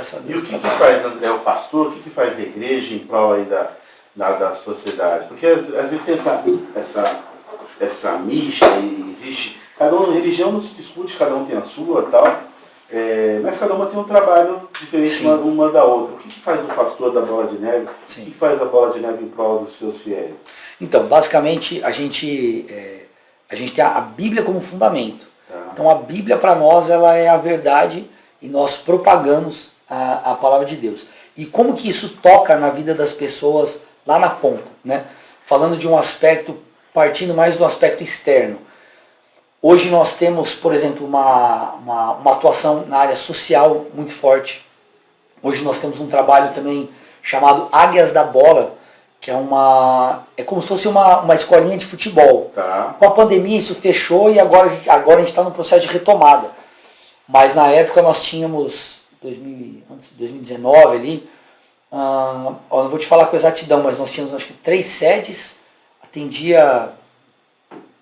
graças a E Deus. o que faz, André, o pastor, o que faz a igreja em prol aí da sociedade? Porque às vezes tem essa mística e existe, religião não se discute, cada um tem a sua e tal, mas cada uma tem um trabalho diferente uma da outra. O que faz o pastor da Bola de Neve? Sim. O que faz a Bola de Neve em prol dos seus fiéis? Então, basicamente, a gente tem a Bíblia como fundamento. Tá. Então, a Bíblia para nós ela é a verdade e nós propagamos a palavra de Deus. E como que isso toca na vida das pessoas lá na ponta, né? Falando de um aspecto, partindo mais do aspecto externo. Hoje nós temos, por exemplo, uma atuação na área social muito forte. Hoje nós temos um trabalho também chamado Águias da Bola, que é como se fosse uma escolinha de futebol. Tá. Com a pandemia isso fechou e agora a gente está no processo de retomada. Mas na época nós tínhamos, 2019 ali, não vou te falar com exatidão, mas nós tínhamos acho que 3 sedes, atendia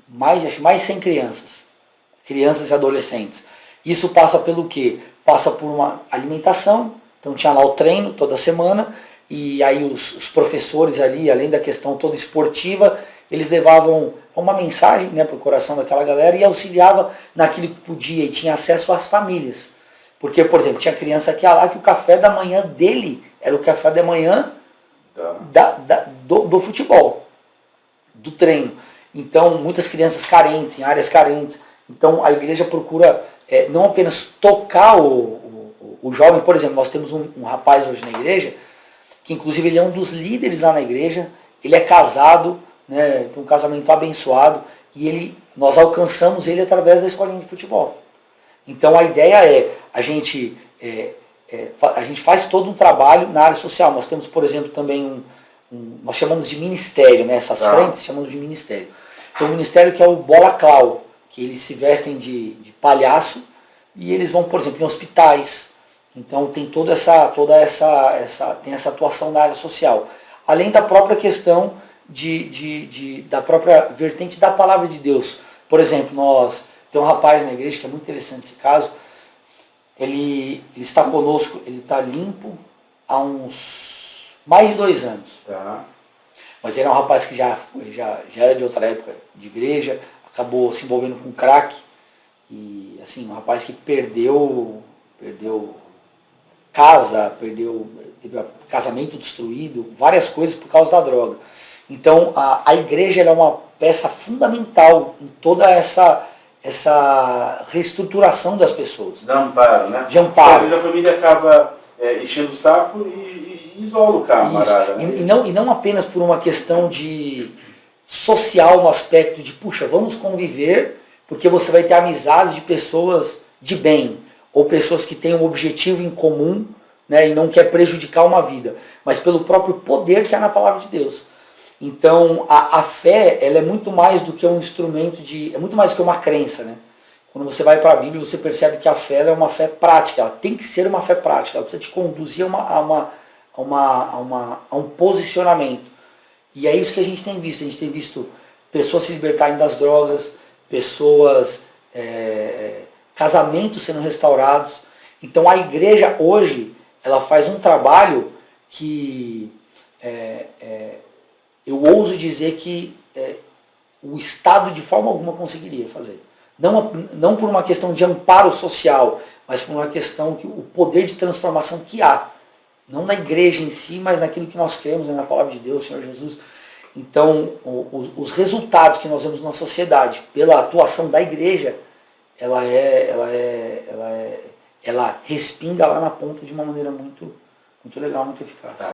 mais de 100 crianças e adolescentes. Isso passa pelo quê? Passa por uma alimentação, então tinha lá o treino toda semana, e aí os professores ali, além da questão toda esportiva, eles levavam uma mensagem, né, para o coração daquela galera e auxiliava naquilo que podia e tinha acesso às famílias. Porque, por exemplo, tinha criança que ia lá que o café da manhã dele era o café da manhã do futebol, do treino. Então, muitas crianças carentes, em áreas carentes. Então, a igreja procura não apenas tocar o jovem. Por exemplo, nós temos um rapaz hoje na igreja, que inclusive ele é um dos líderes lá na igreja, ele é casado, né, tem um casamento abençoado, e nós alcançamos ele através da escolinha de futebol. Então, a ideia a gente faz todo um trabalho na área social. Nós temos, por exemplo, também nós chamamos de ministério, né, essas frentes chamamos de ministério. Tem um ministério que é o Bola Clau, que eles se vestem de palhaço e eles vão, por exemplo, em hospitais. Então tem toda essa atuação na área social. Além da própria questão da própria vertente da palavra de Deus. Por exemplo, tem um rapaz na igreja, que é muito interessante esse caso, ele está conosco, ele está limpo há uns mais de 2 anos. Tá. Mas ele é um rapaz que já era de outra época de igreja, acabou se envolvendo com crack. E assim, um rapaz que perdeu casa, teve casamento destruído, várias coisas por causa da droga. Então a igreja é uma peça fundamental em toda essa reestruturação das pessoas. De amparo, né? De amparo. Às vezes a família acaba enchendo o saco e isola o camarada. Né? E não apenas por uma questão de social, no aspecto de, puxa, vamos conviver, porque você vai ter amizades de pessoas de bem, ou pessoas que têm um objetivo em comum, né, e não quer prejudicar uma vida, mas pelo próprio poder que há na palavra de Deus. Então, a fé, ela é muito mais do que um instrumento é muito mais do que uma crença, né? Quando você vai para a Bíblia, você percebe que a fé é uma fé prática, ela tem que ser uma fé prática, ela precisa te conduzir a um posicionamento. E é isso que a gente tem visto pessoas se libertarem das drogas, pessoas, casamentos sendo restaurados. Então a igreja hoje, ela faz um trabalho que eu ouso dizer que o Estado de forma alguma conseguiria fazer. Não por uma questão de amparo social, mas por uma questão que o poder de transformação que há. Não na igreja em si, mas naquilo que nós cremos, né, na palavra de Deus, Senhor Jesus. Então, os resultados que nós vemos na sociedade, pela atuação da igreja, ela respinga lá na ponta de uma maneira muito, muito legal, muito eficaz.